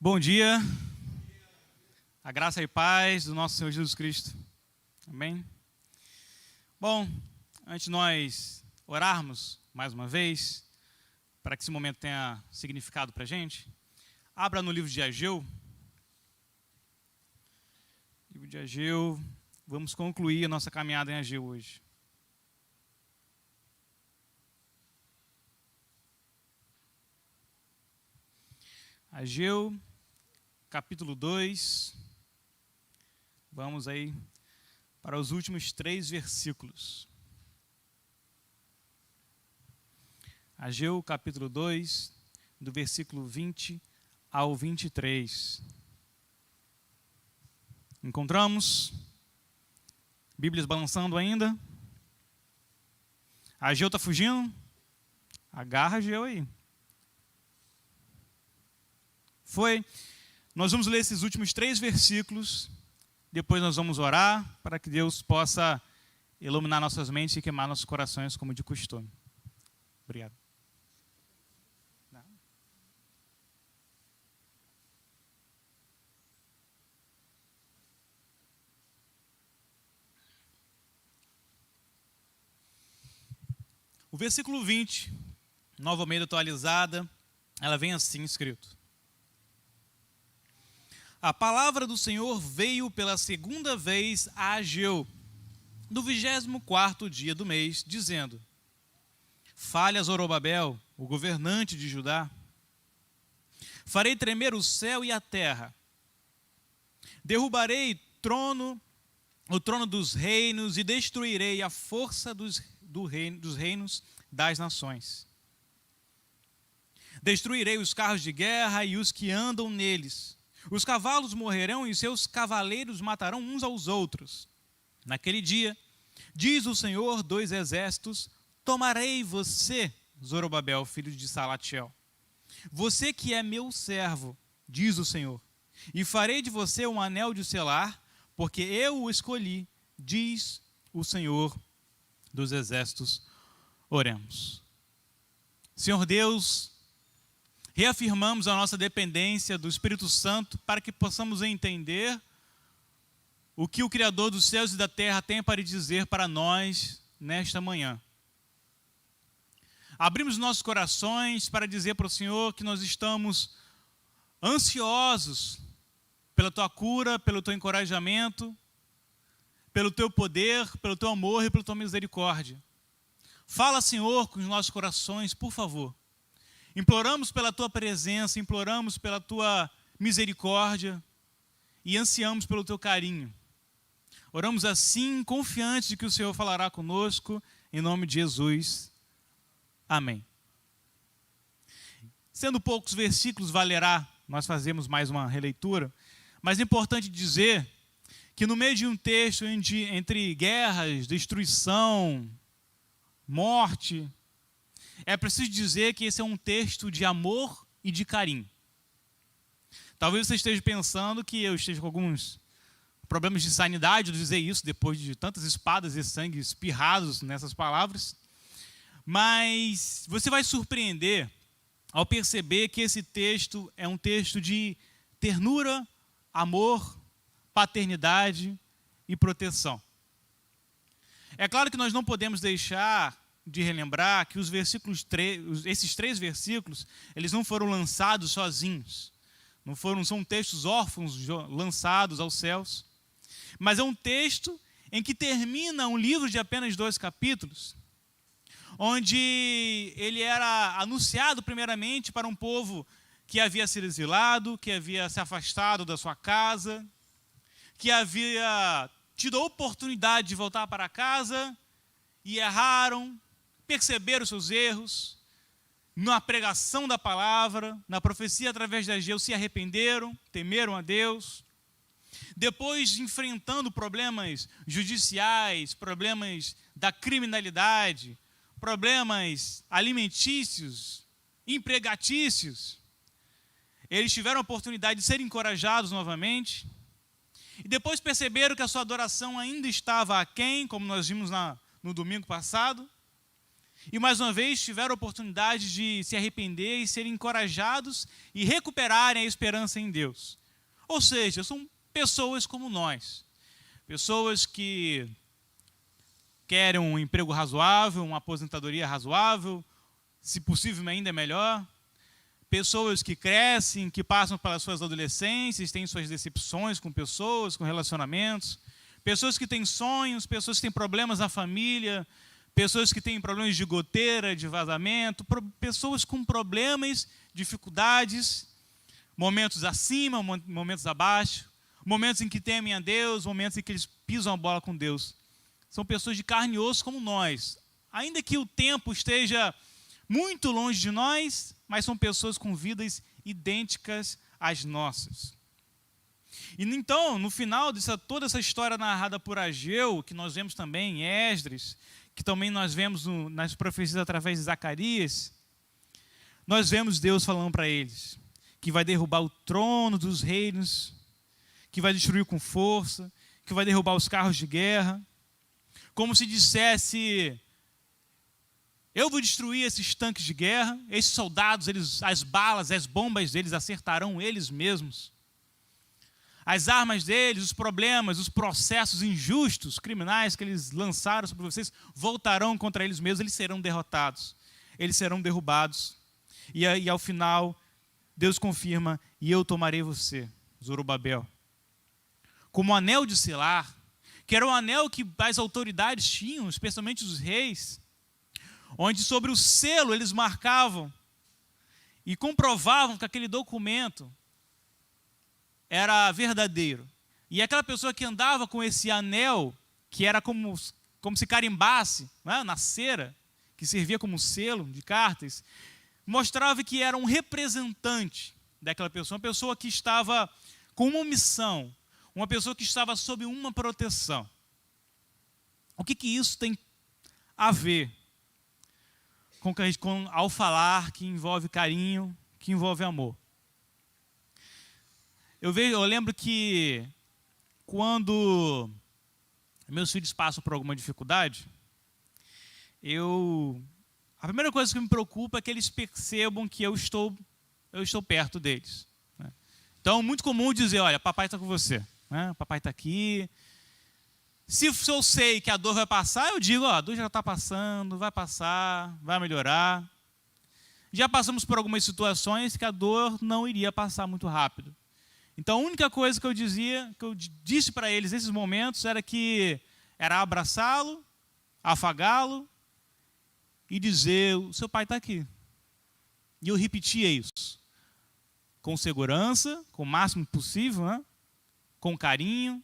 Bom dia, a graça e paz do nosso Senhor Jesus Cristo. Amém? Bom, antes de nós orarmos mais uma vez, para que esse momento tenha significado para a gente, abra no livro de Ageu. Livro de Ageu, vamos concluir a nossa caminhada em Ageu hoje. Ageu, capítulo 2, vamos aí para os últimos 3 versículos. Ageu, capítulo 2, do versículo 20 ao 23. Encontramos? Bíblias balançando ainda? Ageu está fugindo? Agarra Ageu aí. Nós vamos ler esses últimos 3 versículos, depois nós vamos orar para que Deus possa iluminar nossas mentes e queimar nossos corações como de costume. Obrigado. O versículo 20, Nova Almeida atualizada, ela vem assim escrito: A palavra do Senhor veio pela segunda vez a Ageu, no 24º dia do mês, dizendo: Fale a Zorobabel, o governante de Judá. Farei tremer o céu e a terra. Derrubarei o trono dos reinos e destruirei a força dos reinos das nações. Destruirei os carros de guerra e os que andam neles. Os cavalos morrerão e seus cavaleiros matarão uns aos outros. Naquele dia, diz o Senhor dos exércitos, tomarei você, Zorobabel, filho de Salatiel, você que é meu servo, diz o Senhor, e farei de você um anel de selar, porque eu o escolhi, diz o Senhor dos exércitos. Oremos. Senhor Deus, reafirmamos a nossa dependência do Espírito Santo para que possamos entender o que o Criador dos céus e da terra tem para dizer para nós nesta manhã. Abrimos nossos corações para dizer para o Senhor que nós estamos ansiosos pela Tua cura, pelo Teu encorajamento, pelo Teu poder, pelo Teu amor e pela Tua misericórdia. Fala, Senhor, com os nossos corações, por favor. Imploramos pela Tua presença, imploramos pela Tua misericórdia e ansiamos pelo Teu carinho. Oramos assim, confiantes de que o Senhor falará conosco, em nome de Jesus. Amém. Sendo poucos versículos, valerá nós fazemos mais uma releitura, mas é importante dizer que no meio de um texto entre guerras, destruição, morte, é preciso dizer que esse é um texto de amor e de carinho. Talvez você esteja pensando que eu esteja com alguns problemas de sanidade ao dizer isso, depois de tantas espadas e sangue espirrados nessas palavras. Mas você vai surpreender ao perceber que esse texto é um texto de ternura, amor, paternidade e proteção. É claro que nós não podemos deixar de relembrar que esses 3 versículos, eles não foram lançados sozinhos. São textos órfãos lançados aos céus. Mas é um texto em que termina um livro de apenas 2 capítulos, onde ele era anunciado primeiramente para um povo que havia sido exilado, que havia se afastado da sua casa, que havia tido a oportunidade de voltar para casa e erraram, perceberam seus erros, na pregação da palavra, na profecia através de Ageu, se arrependeram, temeram a Deus. Depois, enfrentando problemas judiciais, problemas da criminalidade, problemas alimentícios, empregatícios, eles tiveram a oportunidade de serem encorajados novamente. E depois perceberam que a sua adoração ainda estava aquém, como nós vimos no domingo passado. e mais uma vez tiveram a oportunidade de se arrepender e serem encorajados e recuperarem a esperança em Deus. Ou seja, são pessoas como nós, pessoas que querem um emprego razoável, uma aposentadoria razoável, se possível ainda é melhor, pessoas que crescem, que passam pelas suas adolescências, têm suas decepções com pessoas, com relacionamentos, pessoas que têm sonhos, pessoas que têm problemas na família, pessoas que têm problemas de goteira, de vazamento, pessoas com problemas, dificuldades, momentos acima, momentos abaixo, momentos em que temem a Deus, momentos em que eles pisam a bola com Deus. São pessoas de carne e osso como nós. Ainda que o tempo esteja muito longe de nós, mas são pessoas com vidas idênticas às nossas. E então, no final de toda essa história narrada por Ageu, que nós vemos também em Esdras, que também nós vemos nas profecias através de Zacarias, nós vemos Deus falando para eles que vai derrubar o trono dos reinos, que vai destruir com força, que vai derrubar os carros de guerra, como se dissesse: eu vou destruir esses tanques de guerra, esses soldados, as balas, as bombas deles acertarão eles mesmos. As armas deles, os problemas, os processos injustos, criminais que eles lançaram sobre vocês, voltarão contra eles mesmos, eles serão derrotados, eles serão derrubados. E ao final, Deus confirma: e eu tomarei você, Zorobabel, como anel de selar, que era um anel que as autoridades tinham, especialmente os reis, onde sobre o selo eles marcavam e comprovavam que aquele documento era verdadeiro. E aquela pessoa que andava com esse anel, que era como se carimbasse, né, na cera, que servia como selo de cartas, mostrava que era um representante daquela pessoa, uma pessoa que estava com uma missão, uma pessoa que estava sob uma proteção. O que isso tem a ver ao falar que envolve carinho, que envolve amor? Eu lembro que quando meus filhos passam por alguma dificuldade, a primeira coisa que me preocupa é que eles percebam que eu estou perto deles, né? Então, é muito comum dizer: olha, papai está com você, né? Papai está aqui. Se eu sei que a dor vai passar, eu digo: a dor já está passando, vai passar, vai melhorar. Já passamos por algumas situações que a dor não iria passar muito rápido. Então, a única coisa que eu disse para eles nesses momentos era abraçá-lo, afagá-lo e dizer: o seu pai está aqui. E eu repetia isso com segurança, com o máximo possível, né? Com carinho,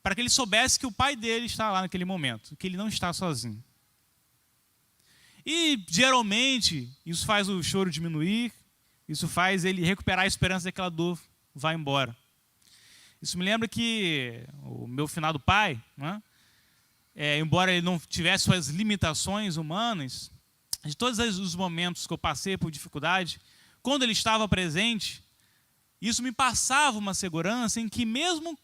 para que ele soubesse que o pai dele está lá naquele momento, que ele não está sozinho. E, geralmente, isso faz o choro diminuir, isso faz ele recuperar a esperança daquela dor vai embora. Isso me lembra que o meu finado pai, né, embora ele não tivesse suas limitações humanas, de todos os momentos que eu passei por dificuldade, quando ele estava presente, isso me passava uma segurança em que, mesmo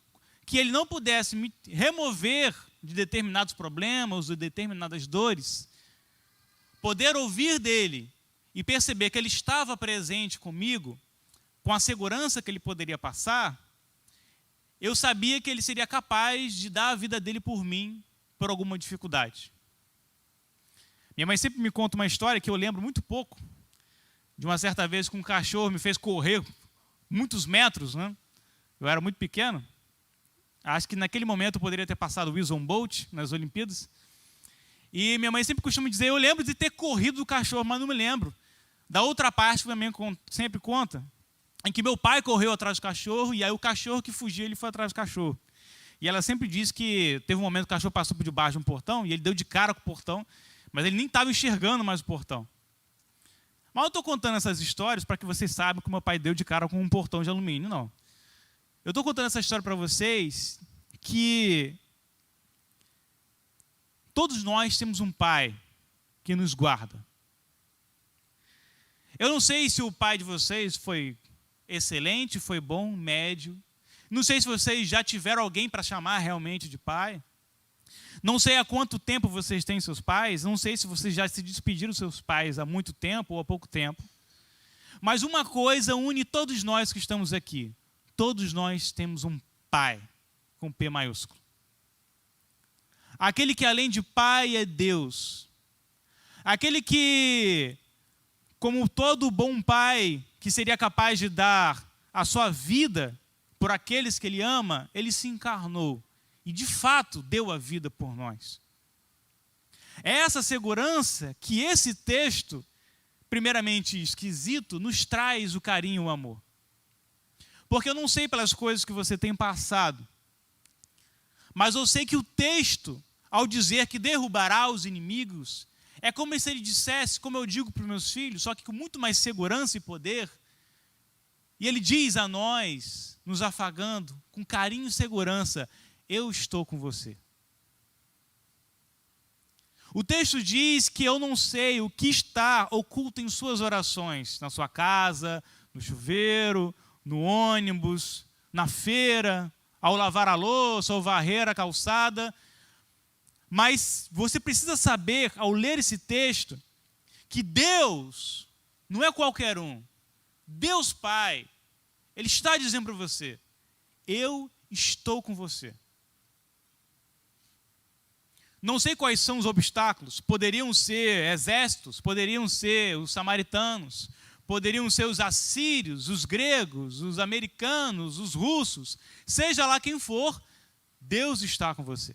que ele não pudesse me remover de determinados problemas ou de determinadas dores, poder ouvir dele e perceber que ele estava presente comigo, com a segurança que ele poderia passar, eu sabia que ele seria capaz de dar a vida dele por mim, por alguma dificuldade. Minha mãe sempre me conta uma história que eu lembro muito pouco, de uma certa vez que um cachorro me fez correr muitos metros, né? Eu era muito pequeno. Acho que naquele momento eu poderia ter passado o Usain Bolt nas Olimpíadas. E minha mãe sempre costuma dizer: eu lembro de ter corrido do cachorro, mas não me lembro da outra parte que minha mãe sempre conta, em que meu pai correu atrás do cachorro, e aí o cachorro que fugiu, ele foi atrás do cachorro. E ela sempre diz que teve um momento que o cachorro passou por debaixo de um portão, e ele deu de cara com o portão, mas ele nem estava enxergando mais o portão. Mas eu estou contando essas histórias para que vocês saibam que meu pai deu de cara com um portão de alumínio, não. Eu estou contando essa história para vocês que todos nós temos um pai que nos guarda. Eu não sei se o pai de vocês foi excelente, foi bom, médio. Não sei se vocês já tiveram alguém para chamar realmente de pai. Não sei há quanto tempo vocês têm seus pais, não sei se vocês já se despediram dos seus pais há muito tempo ou há pouco tempo, mas uma coisa une todos nós que estamos aqui. Todos nós temos um pai, com P maiúsculo. Aquele que além de pai é Deus. Aquele que, como todo bom pai, que seria capaz de dar a sua vida por aqueles que ele ama, ele se encarnou e de fato deu a vida por nós. É essa segurança que esse texto, primeiramente esquisito, nos traz o carinho e o amor. Porque eu não sei pelas coisas que você tem passado, mas eu sei que o texto, ao dizer que derrubará os inimigos, é como se ele dissesse, como eu digo para os meus filhos, só que com muito mais segurança e poder. E ele diz a nós, nos afagando, com carinho e segurança: eu estou com você. O texto diz que eu não sei o que está oculto em suas orações, na sua casa, no chuveiro, no ônibus, na feira, ao lavar a louça, ou varrer a calçada. Mas você precisa saber, ao ler esse texto, que Deus não é qualquer um. Deus Pai, Ele está dizendo para você: eu estou com você. Não sei quais são os obstáculos, poderiam ser exércitos, poderiam ser os samaritanos, poderiam ser os assírios, os gregos, os americanos, os russos, seja lá quem for, Deus está com você.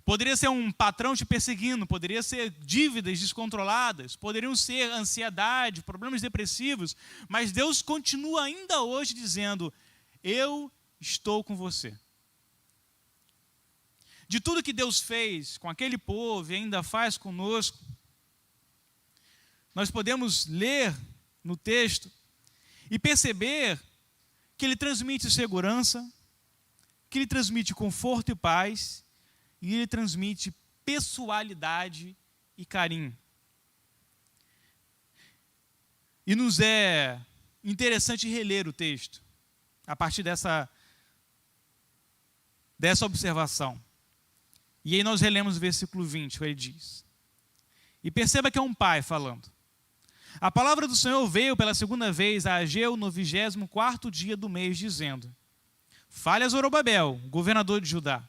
Poderia ser um patrão te perseguindo, poderia ser dívidas descontroladas, poderiam ser ansiedade, problemas depressivos, mas Deus continua ainda hoje dizendo: eu estou com você. De tudo que Deus fez com aquele povo e ainda faz conosco, nós podemos ler no texto e perceber que Ele transmite segurança, que Ele transmite conforto e paz, e Ele transmite pessoalidade e carinho. E nos é interessante reler o texto, a partir dessa observação. E aí nós relemos o versículo 20, que ele diz: e perceba que é um pai falando. A palavra do Senhor veio pela segunda vez a Ageu no 24º dia do mês, dizendo: fale a Zorobabel, governador de Judá: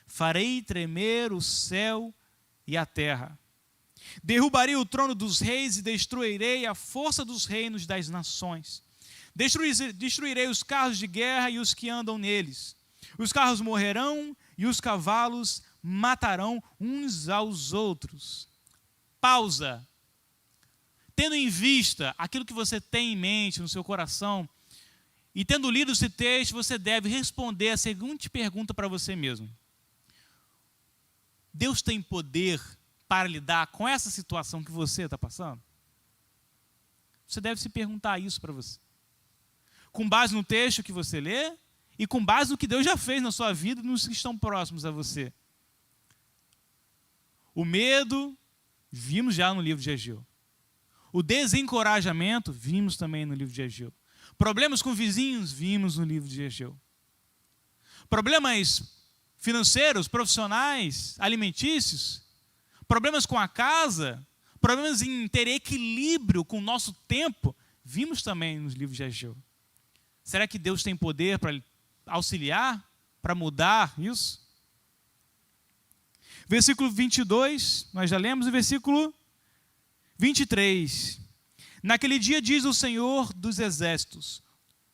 farei tremer o céu e a terra. Derrubarei o trono dos reis e destruirei a força dos reinos das nações. Destruirei os carros de guerra e os que andam neles. Os carros morrerão e os cavalos matarão uns aos outros. Pausa. Tendo em vista aquilo que você tem em mente, no seu coração, e tendo lido esse texto, você deve responder a seguinte pergunta para você mesmo: Deus tem poder para lidar com essa situação que você está passando? Você deve se perguntar isso para você. Com base no texto que você lê e com base no que Deus já fez na sua vida e nos que estão próximos a você. O medo, vimos já no livro de Ageu. O desencorajamento, vimos também no livro de Ageu. Problemas com vizinhos, vimos no livro de Ageu. Problemas financeiros, profissionais, alimentícios, problemas com a casa, problemas em ter equilíbrio com o nosso tempo, vimos também nos livros de Ageu. Será que Deus tem poder para auxiliar, para mudar isso? Versículo 22, nós já lemos, o versículo 23. Naquele dia diz o Senhor dos exércitos: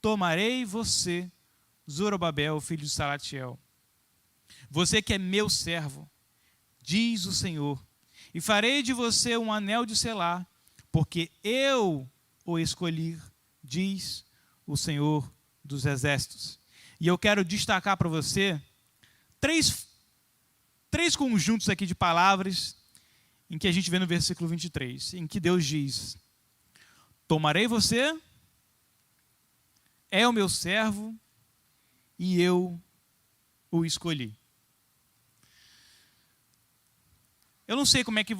tomarei você, Zorobabel, filho de Salatiel, você que é meu servo, diz o Senhor, e farei de você um anel de selar, porque eu o escolhi, diz o Senhor dos exércitos. E eu quero destacar para você três conjuntos aqui de palavras em que a gente vê no versículo 23, em que Deus diz: tomarei você, é o meu servo, e eu o escolhi. Eu não sei como é que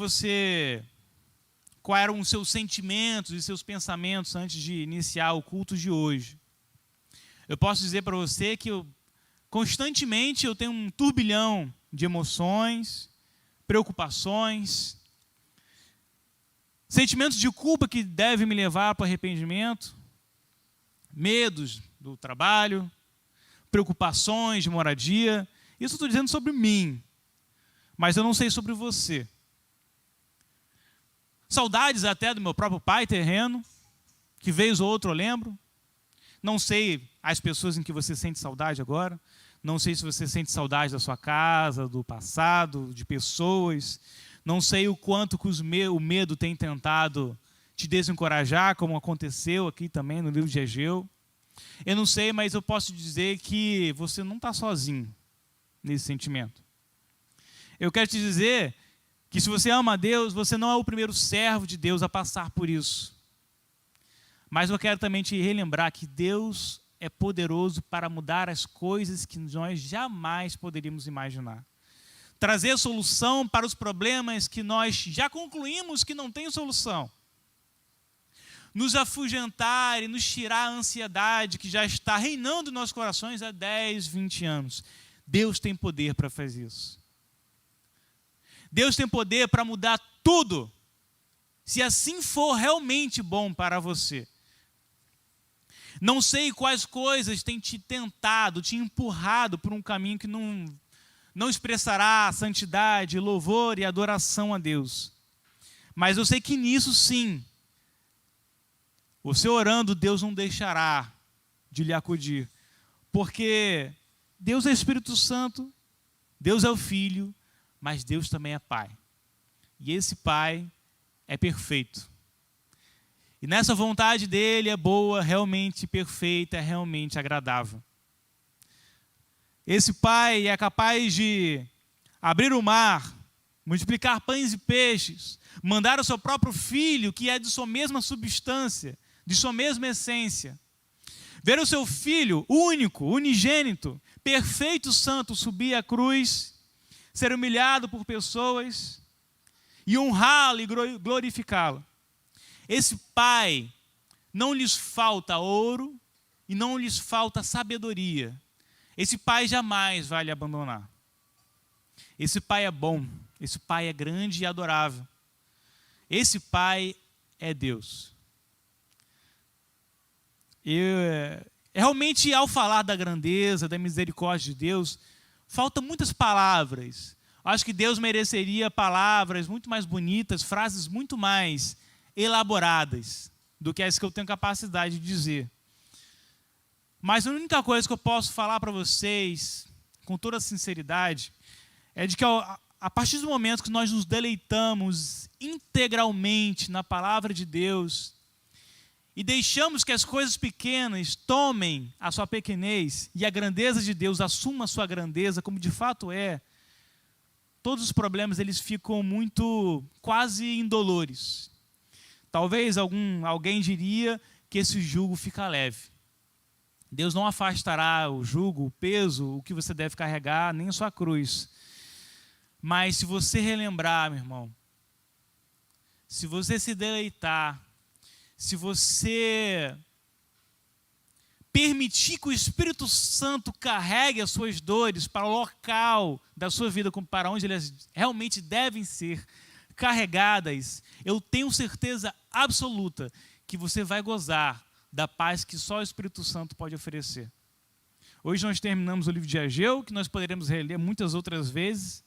quais eram os seus sentimentos e seus pensamentos antes de iniciar o culto de hoje. Eu posso dizer para você que constantemente eu tenho um turbilhão de emoções, preocupações, sentimentos de culpa que devem me levar para o arrependimento, medos do trabalho, preocupações de moradia. Isso eu estou dizendo sobre mim, mas eu não sei sobre você. Saudades até do meu próprio pai terreno, que vez ou outro eu lembro. Não sei as pessoas em que você sente saudade agora. Não sei se você sente saudade da sua casa, do passado, de pessoas. Não sei o quanto que o medo tem tentado te desencorajar, como aconteceu aqui também no livro de Ageu. Eu não sei, mas eu posso dizer que você não está sozinho nesse sentimento. Eu quero te dizer que se você ama a Deus, você não é o primeiro servo de Deus a passar por isso. Mas eu quero também te relembrar que Deus é poderoso para mudar as coisas que nós jamais poderíamos imaginar. Trazer solução para os problemas que nós já concluímos que não tem solução. Nos afugentar e nos tirar a ansiedade que já está reinando em nossos corações há 10, 20 anos. Deus tem poder para fazer isso. Deus tem poder para mudar tudo, se assim for realmente bom para você. Não sei quais coisas têm te tentado, te empurrado por um caminho que não expressará santidade, louvor e adoração a Deus. Mas eu sei que nisso sim, você orando, Deus não deixará de lhe acudir. Porque Deus é Espírito Santo, Deus é o Filho, mas Deus também é Pai. E esse Pai é perfeito. E nessa vontade dele é boa, realmente perfeita, é realmente agradável. Esse Pai é capaz de abrir o mar, multiplicar pães e peixes, mandar o seu próprio Filho, que é de sua mesma substância, de sua mesma essência. Ver o seu Filho único, unigênito, perfeito, santo, subir à cruz, ser humilhado por pessoas e honrá-lo e glorificá-lo. Esse Pai, não lhes falta ouro e não lhes falta sabedoria. Esse Pai jamais vai lhe abandonar. Esse Pai é bom, esse Pai é grande e adorável. Esse Pai é Deus. Realmente, ao falar da grandeza, da misericórdia de Deus, faltam muitas palavras. Acho que Deus mereceria palavras muito mais bonitas, frases muito mais elaboradas do que as que eu tenho capacidade de dizer. Mas a única coisa que eu posso falar para vocês, com toda sinceridade, é de que a partir do momento que nós nos deleitamos integralmente na palavra de Deus e deixamos que as coisas pequenas tomem a sua pequenez e a grandeza de Deus assuma a sua grandeza, como de fato é, todos os problemas eles ficam muito quase indolores. Talvez alguém diria que esse jugo fica leve. Deus não afastará o jugo, o peso, o que você deve carregar, nem a sua cruz. Mas se você relembrar, meu irmão, se você se deleitar, se você permitir que o Espírito Santo carregue as suas dores para o local da sua vida, para onde elas realmente devem ser carregadas, eu tenho certeza absoluta que você vai gozar da paz que só o Espírito Santo pode oferecer. Hoje nós terminamos o livro de Ageu, que nós poderemos reler muitas outras vezes,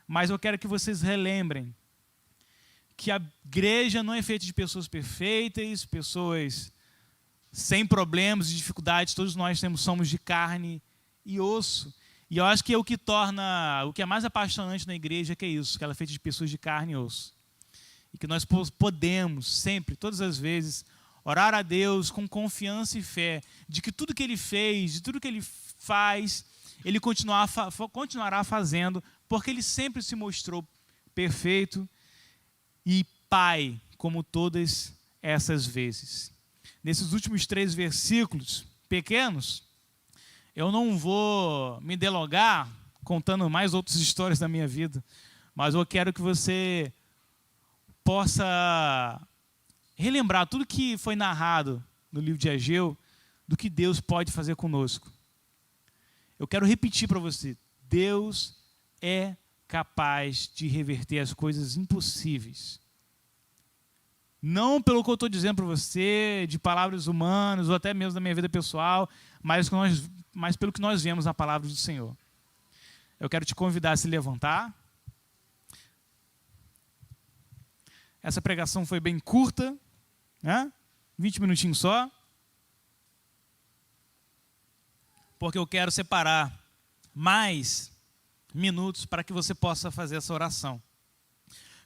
mas eu quero que vocês relembrem que a igreja não é feita de pessoas perfeitas, pessoas sem problemas e dificuldades, todos nós somos de carne e osso. E eu acho que é o que é mais apaixonante na igreja, que é isso, que ela é feita de pessoas de carne e osso. E que nós podemos sempre, todas as vezes, orar a Deus com confiança e fé, de que tudo que Ele fez, de tudo que Ele faz, Ele continuará fazendo, porque Ele sempre se mostrou perfeito e Pai, como todas essas vezes. Nesses últimos 3 versículos pequenos, eu não vou me delongar contando mais outras histórias da minha vida, mas eu quero que você possa relembrar tudo que foi narrado no livro de Ageu, do que Deus pode fazer conosco. Eu quero repetir para você, Deus é capaz de reverter as coisas impossíveis. Não pelo que eu estou dizendo para você, de palavras humanas, ou até mesmo da minha vida pessoal, mas pelo que nós vemos na palavra do Senhor. Eu quero te convidar a se levantar. Essa pregação foi bem curta, né? 20 minutinhos só. Porque eu quero separar mais minutos para que você possa fazer essa oração.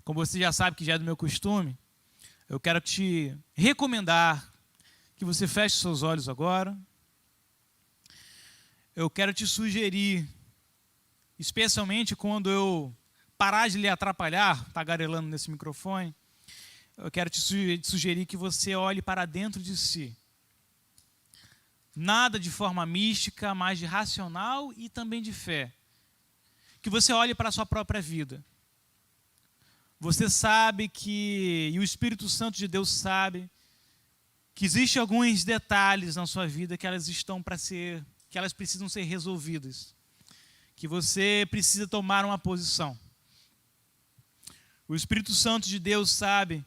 Como você já sabe que já é do meu costume, eu quero te recomendar que você feche seus olhos agora. Eu quero te sugerir, especialmente quando eu parar de lhe atrapalhar, tagarelando nesse microfone, eu quero te sugerir que você olhe para dentro de si. Nada de forma mística, mas de racional e também de fé. Que você olhe para a sua própria vida. Você sabe e o Espírito Santo de Deus sabe, que existem alguns detalhes na sua vida que elas precisam ser resolvidas. Que você precisa tomar uma posição. O Espírito Santo de Deus sabe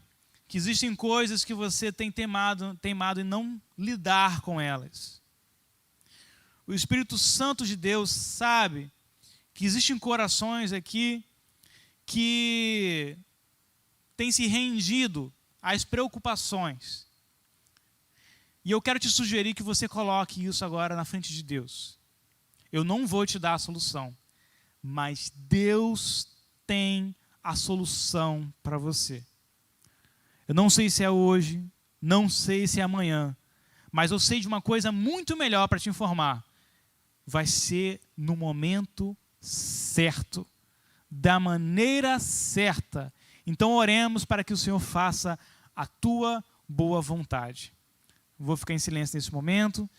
que existem coisas que você tem teimado em não lidar com elas. O Espírito Santo de Deus sabe que existem corações aqui que têm se rendido às preocupações. E eu quero te sugerir que você coloque isso agora na frente de Deus. Eu não vou te dar a solução, mas Deus tem a solução para você. Eu não sei se é hoje, não sei se é amanhã, mas eu sei de uma coisa muito melhor para te informar. Vai ser no momento certo, da maneira certa. Então oremos para que o Senhor faça a tua boa vontade. Vou ficar em silêncio nesse momento,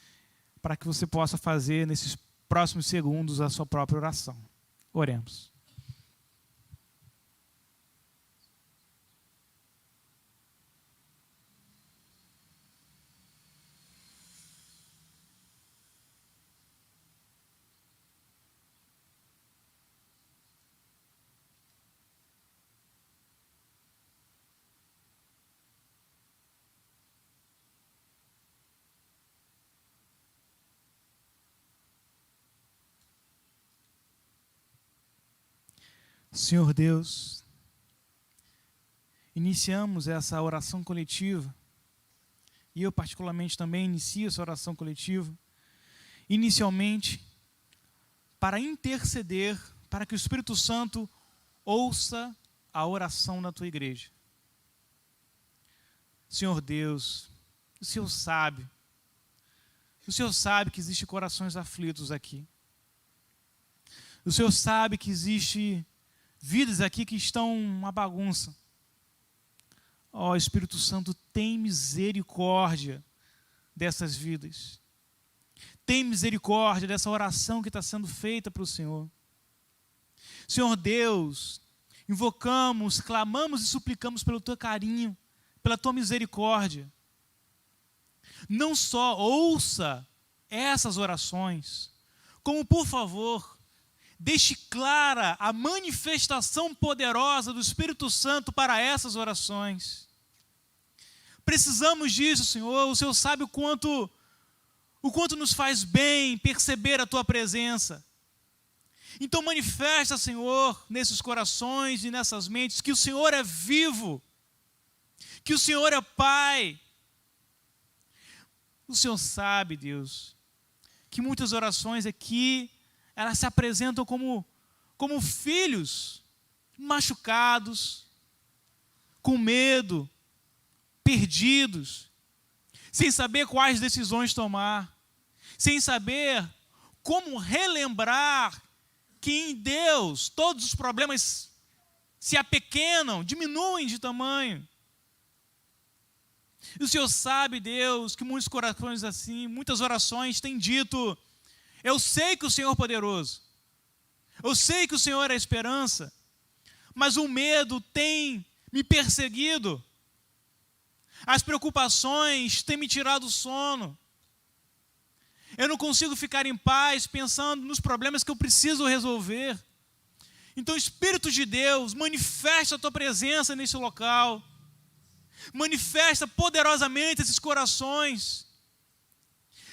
para que você possa fazer nesses próximos segundos a sua própria oração. Oremos. Senhor Deus, iniciamos essa oração coletiva, e eu particularmente também inicio essa oração coletiva, inicialmente para interceder, para que o Espírito Santo ouça a oração da tua igreja. Senhor Deus, o Senhor sabe que existem corações aflitos aqui. O Senhor sabe que existe vidas aqui que estão uma bagunça. Ó, Espírito Santo, tem misericórdia dessas vidas. Tem misericórdia dessa oração que está sendo feita para o Senhor. Senhor Deus, invocamos, clamamos e suplicamos pelo teu carinho, pela tua misericórdia. Não só ouça essas orações, como, por favor, deixe clara a manifestação poderosa do Espírito Santo para essas orações. Precisamos disso, Senhor. O Senhor sabe o quanto nos faz bem perceber a tua presença. Então manifesta, Senhor, nesses corações e nessas mentes, que o Senhor é vivo, que o Senhor é Pai. O Senhor sabe, Deus, que muitas orações aqui, elas se apresentam como filhos machucados, com medo, perdidos, sem saber quais decisões tomar, sem saber como relembrar que em Deus todos os problemas se apequenam, diminuem de tamanho. E o Senhor sabe, Deus, que muitos corações assim, muitas orações têm dito: eu sei que o Senhor é poderoso, eu sei que o Senhor é a esperança, mas o medo tem me perseguido, as preocupações têm me tirado o sono, eu não consigo ficar em paz pensando nos problemas que eu preciso resolver. Então, Espírito de Deus, manifesta a tua presença nesse local. Manifesta poderosamente esses corações.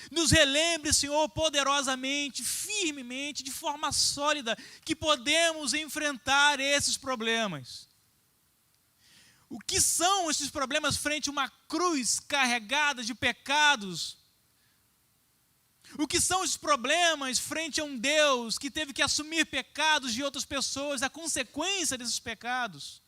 Nos relembre, Senhor, poderosamente, firmemente, de forma sólida, que podemos enfrentar esses problemas. O que são esses problemas frente a uma cruz carregada de pecados? O que são esses problemas frente a um Deus que teve que assumir pecados de outras pessoas, a consequência desses pecados?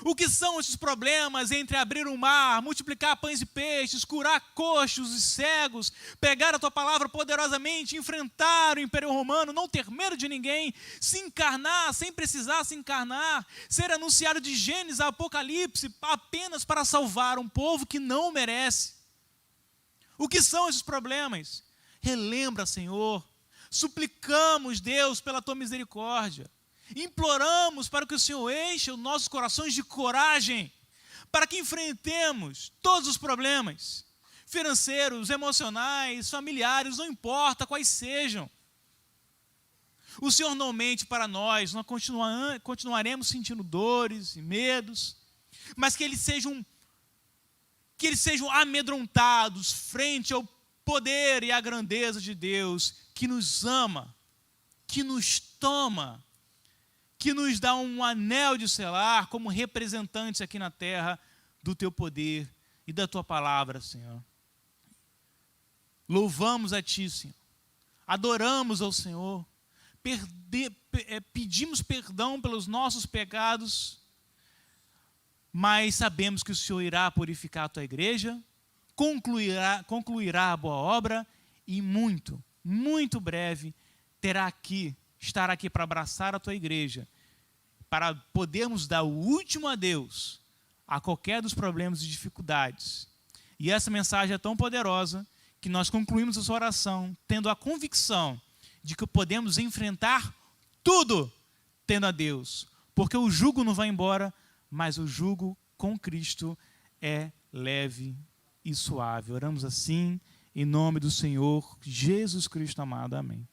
O que são esses problemas entre abrir o mar, multiplicar pães e peixes, curar coxos e cegos, pregar a tua palavra poderosamente, enfrentar o Império Romano, não ter medo de ninguém, se encarnar sem precisar se encarnar, ser anunciado de Gênesis a Apocalipse apenas para salvar um povo que não merece? O que são esses problemas? Relembra, Senhor. Suplicamos, Deus, pela tua misericórdia. Imploramos para que o Senhor encha os nossos corações de coragem, para que enfrentemos todos os problemas, financeiros, emocionais, familiares, não importa quais sejam. O Senhor não mente para nós continuaremos sentindo dores e medos, mas que eles sejam amedrontados frente ao poder e à grandeza de Deus, que nos ama, que nos toma, que nos dá um anel de selar como representantes aqui na terra do teu poder e da tua palavra, Senhor. Louvamos a ti, Senhor. Adoramos ao Senhor. Pedimos perdão pelos nossos pecados, mas sabemos que o Senhor irá purificar a tua igreja, concluirá a boa obra e muito, muito breve estar aqui para abraçar a tua igreja, para podermos dar o último adeus a qualquer dos problemas e dificuldades. E essa mensagem é tão poderosa que nós concluímos essa oração tendo a convicção de que podemos enfrentar tudo tendo a Deus, porque o jugo não vai embora, mas o jugo com Cristo é leve e suave. Oramos assim, em nome do Senhor Jesus Cristo amado. Amém.